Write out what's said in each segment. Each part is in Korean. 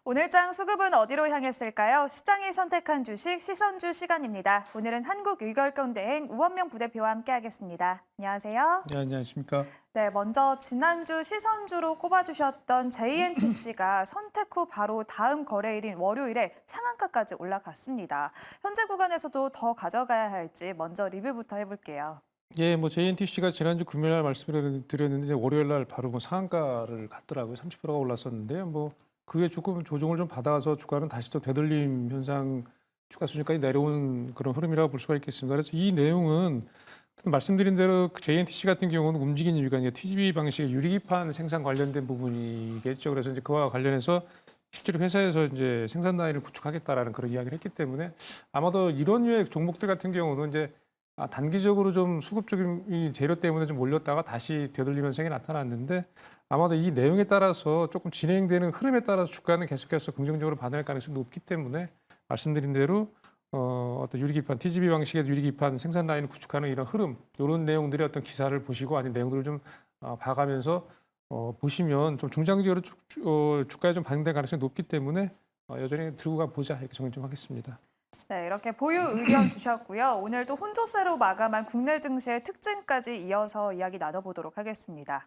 오늘장 수급은 어디로 향했을까요? 시장이 선택한 주식 시선주 시간입니다. 오늘은 한국유결권대행 우원명 부대표와 함께하겠습니다. 안녕하세요. 네, 안녕하십니까. 네, 먼저 지난주 시선주로 꼽아주셨던 JNTC가 선택 후 바로 다음 거래일인 월요일에 상한가까지 올라갔습니다. 현재 구간에서도 더 가져가야 할지 먼저 리뷰부터 해볼게요. 예, 뭐 JNTC가 지난주 금요일 날 말씀을 드렸는데 이제 월요일 날 바로 뭐 상한가를 갔더라고요. 30%가 올랐었는데요. 뭐 그게 조금 조정을 좀 받아서 주가는 다시 또 되돌림 현상 주가 수준까지 내려온 그런 흐름이라고 볼 수가 있겠습니다. 그래서 이 내용은 말씀드린 대로 그 JNTC 같은 경우는 움직이는 이유가 이제 TGV 방식의 유리기판 생산 관련된 부분이겠죠. 그래서 이제 그와 관련해서 실제로 회사에서 이제 생산 라인을 구축하겠다라는 그런 이야기를 했기 때문에 아마도 이런 류의 종목들 같은 경우는 이제 단기적으로 좀 수급적인 이 재료 때문에 좀 몰렸다가 다시 되돌림 현상이 나타났는데 아마도 이 내용에 따라서 조금 진행되는 흐름에 따라서 주가는 계속해서 긍정적으로 반응할 가능성이 높기 때문에 말씀드린 대로 어떤 유리기판, TGV 방식의 유리기판 생산 라인을 구축하는 이런 흐름, 이런 내용들의 어떤 기사를 보시고 아닌 내용들을 좀 봐가면서 보시면 좀 중장기적으로 주가에 좀 반영될 가능성이 높기 때문에 여전히 들고 가보자 이렇게 정리 좀 하겠습니다. 네, 이렇게 보유 의견 주셨고요. 오늘도 혼조세로 마감한 국내 증시의 특징까지 이어서 이야기 나눠보도록 하겠습니다.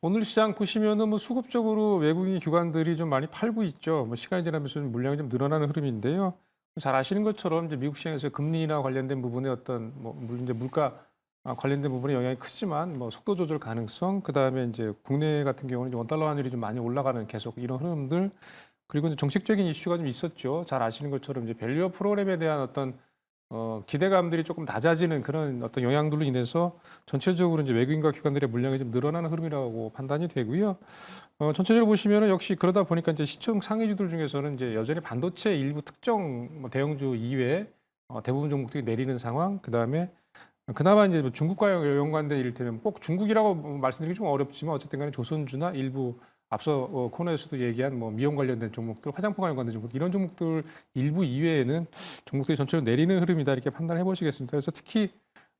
오늘 시장 보시면은 뭐 수급적으로 외국인 기관들이 좀 많이 팔고 있죠. 뭐 시간이 지나면서 좀 물량이 좀 늘어나는 흐름인데요. 잘 아시는 것처럼 이제 미국 시장에서 금리나 관련된 부분의 어떤 뭐 물론 이제 물가 관련된 부분에 영향이 크지만 뭐 속도 조절 가능성, 그다음에 이제 국내 같은 경우는 이제 원달러 환율이 좀 많이 올라가는 계속 이런 흐름들, 그리고 이제 정책적인 이슈가 좀 있었죠. 잘 아시는 것처럼 이제 밸류어 프로그램에 대한 어떤 기대감들이 조금 낮아지는 그런 어떤 영향들로 인해서 전체적으로 이제 외국인과 기관들의 물량이 좀 늘어나는 흐름이라고 판단이 되고요. 전체적으로 보시면은 역시 그러다 보니까 이제 시총 상위주들 중에서는 이제 여전히 반도체 일부 특정 뭐 대형주 이외에 대부분 종목들이 내리는 상황. 그다음에 그나마 이제 뭐 중국과 연관된 이를테면 꼭 중국이라고 말씀드리기 좀 어렵지만 어쨌든 간에 조선주나 일부 앞서 코너에서도 얘기한 뭐 미용 관련된 종목들, 화장품과 관련된 종목 이런 종목들 일부 이외에는 종목들이 전체로 내리는 흐름이다 이렇게 판단해 보시겠습니다. 그래서 특히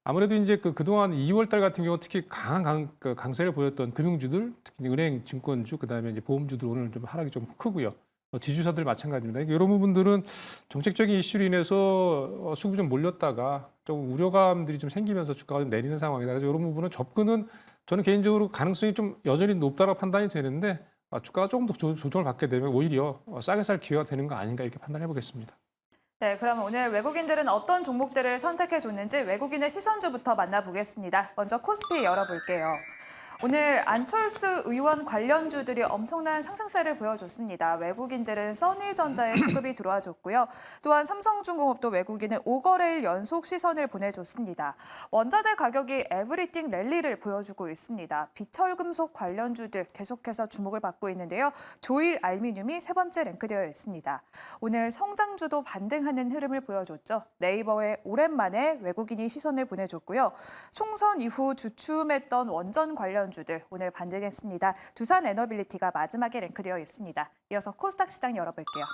아무래도 이제 그동안 2월 달 같은 경우 특히 강한 강세를 보였던 금융주들, 특히 은행, 증권주, 그다음에 이제 보험주들 오늘 좀 하락이 좀 크고요. 지주사들 마찬가지입니다. 이런 부분들은 정책적인 이슈로 인해서 수급이 좀 몰렸다가 조금 우려감들이 좀 생기면서 주가가 좀 내리는 상황이다. 그래서 이런 부분은 접근은 저는 개인적으로 가능성이 좀 여전히 높다고 판단이 되는데 주가가 조금 더 조정을 받게 되면 오히려 싸게 살 기회가 되는 거 아닌가 이렇게 판단해 보겠습니다. 네, 그럼 오늘 외국인들은 어떤 종목들을 선택해 줬는지 외국인의 시선주부터 만나보겠습니다. 먼저 코스피 열어볼게요. 오늘 안철수 의원 관련주들이 엄청난 상승세를 보여줬습니다. 외국인들은 써니전자에 수급이 들어와줬고요. 또한 삼성중공업도 외국인은 5거래일 연속 시선을 보내줬습니다. 원자재 가격이 에브리띵 랠리를 보여주고 있습니다. 비철금속 관련주들 계속해서 주목을 받고 있는데요. 조일 알미늄이 세 번째 랭크되어 있습니다. 오늘 성장주도 반등하는 흐름을 보여줬죠. 네이버에 오랜만에 외국인이 시선을 보내줬고요. 총선 이후 주춤했던 원전 관련주들 오늘 반등했습니다. 두산 에너빌리티가 마지막에 랭크되어 있습니다. 이어서 코스닥 시장 열어볼게요.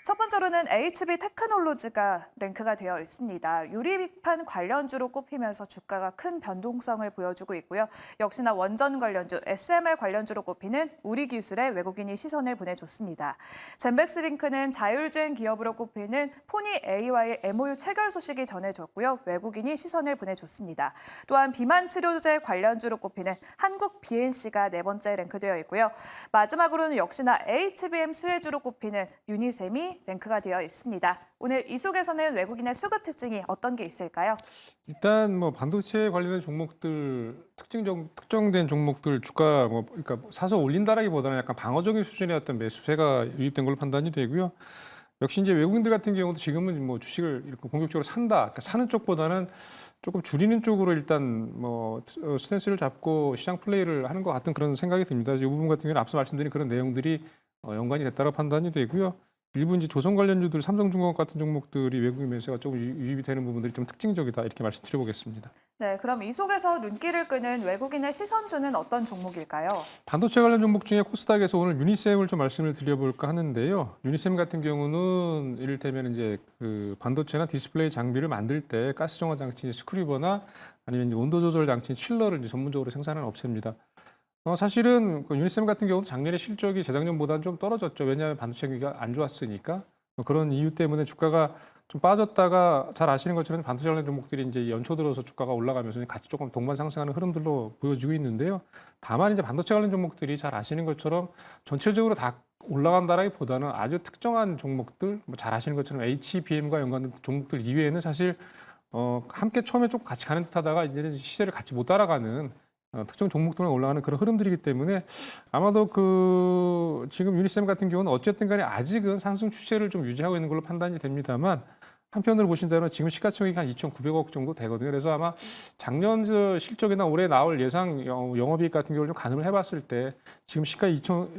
첫 번째로는 HB 테크놀로지가 랭크가 되어 있습니다. 유리비판 관련주로 꼽히면서 주가가 큰 변동성을 보여주고 있고요. 역시나 원전 관련주, SMR 관련주로 꼽히는 우리기술에 외국인이 시선을 보내줬습니다. 젠백스링크는 자율주행 기업으로 꼽히는 포니 A와의 MOU 체결 소식이 전해졌고요. 외국인이 시선을 보내줬습니다. 또한 비만 치료제 관련주로 꼽히는 한국 BNC가 네 번째 랭크되어 있고요. 마지막으로는 역시나 HBM 수혜주로 꼽히는 유니셈이 랭크가 되어 있습니다. 오늘 이 속에서는 외국인의 수급 특징이 어떤 게 있을까요? 일단 뭐 반도체 관련된 종목들 특정된 종목들 주가 뭐 그러니까 사서 올린다라기보다는 약간 방어적인 수준의 어떤 매수세가 유입된 걸로 판단이 되고요. 역시 이제 외국인들 같은 경우도 지금은 뭐 주식을 이렇게 공격적으로 산다, 그러니까 사는 쪽보다는 조금 줄이는 쪽으로 일단 뭐 스탠스를 잡고 시장 플레이를 하는 것 같은 그런 생각이 듭니다. 이 부분 같은 경우는 앞서 말씀드린 그런 내용들이 연관이 됐다고 판단이 되고요. 일부 이제 조선 관련주들, 삼성중공업 같은 종목들이 외국인 매수가 조금 유입이 되는 부분들이 좀 특징적이다 이렇게 말씀드려보겠습니다. 네, 그럼 이 속에서 눈길을 끄는 외국인의 시선주는 어떤 종목일까요? 반도체 관련 종목 중에 코스닥에서 오늘 유니셈을 좀 말씀을 드려볼까 하는데요. 유니셈 같은 경우는 이를테면 이제 그 반도체나 디스플레이 장비를 만들 때 가스 정화 장치 스크류버나 아니면 이제 온도 조절 장치 칠러를 이제 전문적으로 생산하는 업체입니다. 사실은 그 유니셈 같은 경우도 작년에 실적이 재작년보다는 좀 떨어졌죠. 왜냐하면 반도체 경기가 안 좋았으니까. 그런 이유 때문에 주가가 좀 빠졌다가 잘 아시는 것처럼 반도체 관련 종목들이 이제 연초 들어서 주가가 올라가면서 같이 조금 동반 상승하는 흐름들로 보여지고 있는데요. 다만 이제 반도체 관련 종목들이 잘 아시는 것처럼 전체적으로 다 올라간다라기보다는 아주 특정한 종목들, 뭐 잘 아시는 것처럼 HBM과 연관된 종목들 이외에는 사실 함께 처음에 좀 같이 가는 듯하다가 이제는 시세를 같이 못 따라가는 특정 종목들만 올라가는 그런 흐름들이기 때문에 아마도 그 지금 유니셈 같은 경우는 어쨌든 간에 아직은 상승 추세를 좀 유지하고 있는 걸로 판단이 됩니다만 한편으로 보신다면 지금 시가총액이 한 2,900억 정도 되거든요. 그래서 아마 작년 실적이나 올해 나올 예상 영업이익 같은 경우를 좀 가늠을 해봤을 때 지금 시가총액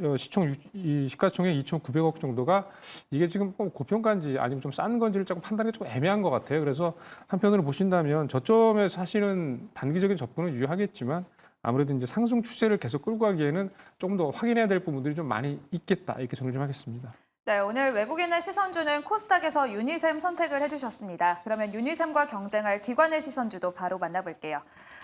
2,900억 정도가 이게 지금 고평가인지 아니면 좀 싼 건지를 조금 판단이 좀 애매한 것 같아요. 그래서 한편으로 보신다면 저점에 사실은 단기적인 접근은 유효하겠지만 아무래도 이제 상승 추세를 계속 끌고 가기에는 조금 더 확인해야 될 부분들이 좀 많이 있겠다 이렇게 정리 좀 하겠습니다. 네, 오늘 외국인의 시선주는 코스닥에서 유니셈 선택을 해주셨습니다. 그러면 유니셈과 경쟁할 기관의 시선주도 바로 만나볼게요.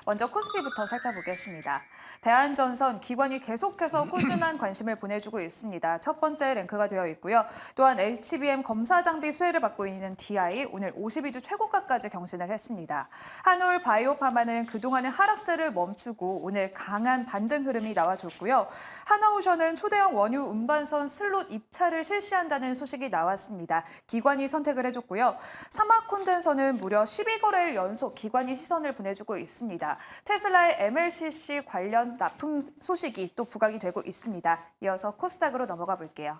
먼저 코스피부터 살펴보겠습니다. 대한전선 기관이 계속해서 꾸준한 관심을 보내주고 있습니다. 첫 번째 랭크가 되어 있고요. 또한 HBM 검사 장비 수혜를 받고 있는 DI 오늘 52주 최고가까지 경신을 했습니다. 한올 바이오파마는 그동안의 하락세를 멈추고 오늘 강한 반등 흐름이 나와줬고요. 하나오션은 초대형 원유 운반선 슬롯 입찰을 실시한다는 소식이 나왔습니다. 기관이 선택을 해줬고요. 사마콘덴선은 무려 12거래일 연속 기관이 시선을 보내주고 있습니다. 테슬라의 MLCC 관련 납품 소식이 또 부각이 되고 있습니다. 이어서 코스닥으로 넘어가 볼게요.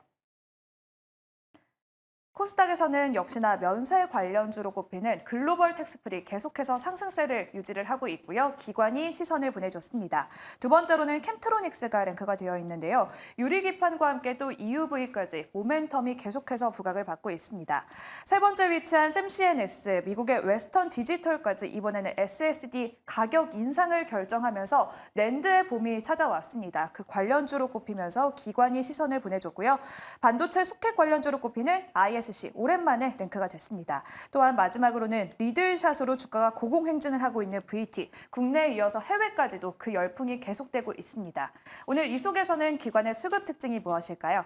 코스닥에서는 역시나 면세 관련주로 꼽히는 글로벌 텍스프리 계속해서 상승세를 유지를 하고 있고요. 기관이 시선을 보내줬습니다. 두 번째로는 캠트로닉스가 랭크가 되어 있는데요. 유리기판과 함께 또 EUV까지 모멘텀이 계속해서 부각을 받고 있습니다. 세 번째 위치한 샘CNS, 미국의 웨스턴 디지털까지 이번에는 SSD 가격 인상을 결정하면서 낸드의 봄이 찾아왔습니다. 그 관련주로 꼽히면서 기관이 시선을 보내줬고요. 반도체 소켓 관련주로 꼽히는 ISC 오랜만에 랭크가 됐습니다. 또한 마지막으로는 리들샷으로 주가가 고공행진을 하고 있는 VT, 국내에 이어서 해외까지도 그 열풍이 계속되고 있습니다. 오늘 이 속에서는 기관의 수급 특징이 무엇일까요?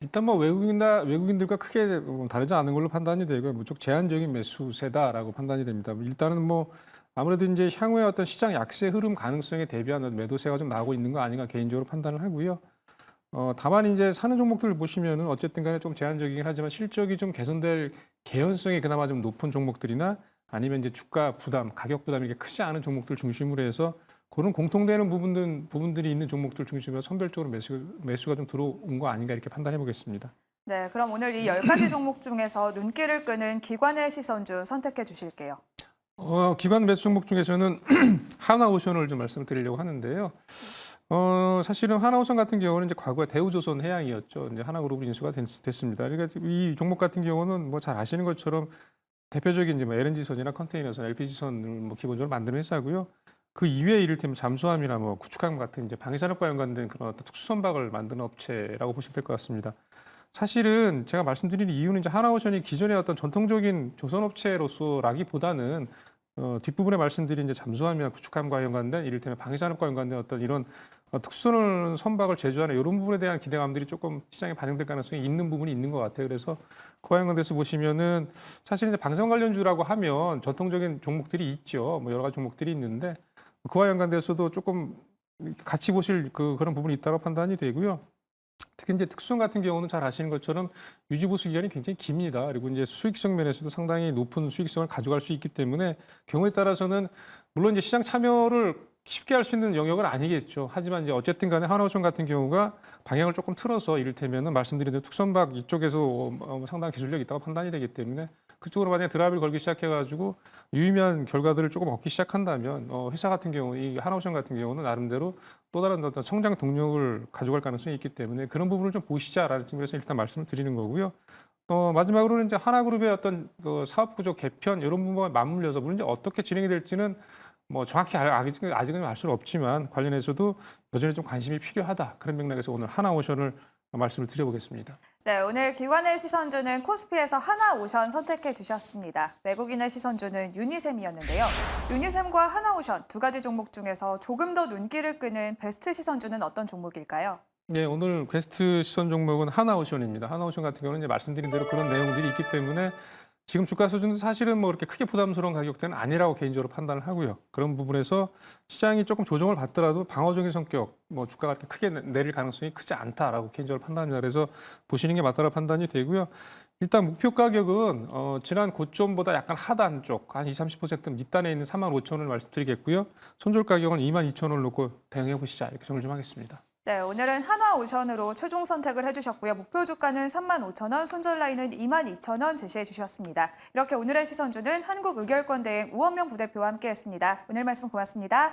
일단 뭐 외국인들과 크게 다르지 않은 걸로 판단이 되고요. 무척 제한적인 매수세다라고 판단이 됩니다. 일단은 뭐 아무래도 이제 향후에 어떤 시장 약세 흐름 가능성에 대비한 매도세가 좀 나오고 있는 거 아닌가 개인적으로 판단을 하고요. 다만 이제 사는 종목들을 보시면은 어쨌든 간에 좀 제한적이긴 하지만 실적이 좀 개선될 개연성이 그나마 좀 높은 종목들이나 아니면 이제 주가 부담, 가격 부담이 이렇게 크지 않은 종목들 중심으로 해서 그런 공통되는 부분들이 있는 종목들 중심으로 선별적으로 매수가 좀 들어온 거 아닌가 이렇게 판단해 보겠습니다. 네, 그럼 오늘 이 10가지 종목 중에서 눈길을 끄는 기관의 시선주 선택해 주실게요. 기관 매수 종목 중에서는 하나오션을 좀 말씀드리려고 하는데요. 사실은 하나오션 같은 경우는 이제 과거에 대우조선 해양이었죠. 이제 하나그룹으로 인수가 됐습니다. 그러니까 이 종목 같은 경우는 뭐 잘 아시는 것처럼 대표적인 이제 뭐 LNG선이나 컨테이너선, LPG선을 뭐 기본적으로 만드는 회사고요. 그 이외에 이를테면 잠수함이나 뭐 구축함 같은 이제 방위산업과 연관된 그런 어떤 특수선박을 만드는 업체라고 보시면 될 것 같습니다. 사실은 제가 말씀드리는 이유는 이제 하나오션이 기존의 어떤 전통적인 조선업체로서라기보다는 뒷부분에 말씀드린 이제 잠수함이나 구축함과 연관된 이를테면 방위산업과 연관된 어떤 이런 특수선 선박을 제조하는 이런 부분에 대한 기대감들이 조금 시장에 반영될 가능성이 있는 부분이 있는 것 같아요. 그래서 그와 연관돼서 보시면은 사실 이제 방산 관련주라고 하면 전통적인 종목들이 있죠. 뭐 여러 가지 종목들이 있는데 그와 연관돼서도 조금 같이 보실 그런 부분이 있다고 판단이 되고요. 특히 이제 특수선 같은 경우는 잘 아시는 것처럼 유지보수 기간이 굉장히 깁니다. 그리고 이제 수익성 면에서도 상당히 높은 수익성을 가져갈 수 있기 때문에 경우에 따라서는 물론 이제 시장 참여를 쉽게 할 수 있는 영역은 아니겠죠. 하지만 이제 어쨌든 간에 하나오션 같은 경우가 방향을 조금 틀어서 이를테면은 말씀드린 대로 특선박 이쪽에서 상당히 기술력이 있다고 판단이 되기 때문에 그쪽으로 만약에 드랍을 걸기 시작해가지고 유의미한 결과들을 조금 얻기 시작한다면 회사 같은 경우, 이 하나오션 같은 경우는 나름대로 또 다른 어떤 성장 동력을 가져갈 가능성이 있기 때문에 그런 부분을 좀 보시자라는 측면에서 일단 말씀을 드리는 거고요. 마지막으로는 이제 하나그룹의 어떤 그 사업 구조 개편 이런 부분과 맞물려서 물론 이제 어떻게 진행이 될지는 뭐 정확히 아직은 알 수는 없지만 관련해서도 여전히 좀 관심이 필요하다. 그런 맥락에서 오늘 하나오션을 말씀을 드려보겠습니다. 네, 오늘 기관의 시선주는 코스피에서 하나오션 선택해 주셨습니다. 외국인의 시선주는 유니셈이었는데요. 유니셈과 하나오션 두 가지 종목 중에서 조금 더 눈길을 끄는 베스트 시선주는 어떤 종목일까요? 네, 오늘 베스트 시선 종목은 하나오션입니다. 하나오션 같은 경우는 이제 말씀드린 대로 그런 내용들이 있기 때문에 지금 주가 수준도 사실은 뭐 그렇게 크게 부담스러운 가격대는 아니라고 개인적으로 판단을 하고요. 그런 부분에서 시장이 조금 조정을 받더라도 방어적인 성격, 뭐 주가가 그렇게 크게 내릴 가능성이 크지 않다라고 개인적으로 판단합니다. 그래서 보시는 게 맞다고 판단이 되고요. 일단 목표 가격은 지난 고점보다 약간 하단 쪽, 한 20-30% 밑단에 있는 45,000원을 말씀드리겠고요. 손절 가격은 22,000원을 놓고 대응해 보시자 이렇게 정리 좀 하겠습니다. 네, 오늘은 하나오션으로 최종 선택을 해주셨고요. 목표 주가는 35,000원, 손절 라인은 22,000원 제시해 주셨습니다. 이렇게 오늘의 시선주는 한국의결권대행 우원명 부대표와 함께했습니다. 오늘 말씀 고맙습니다.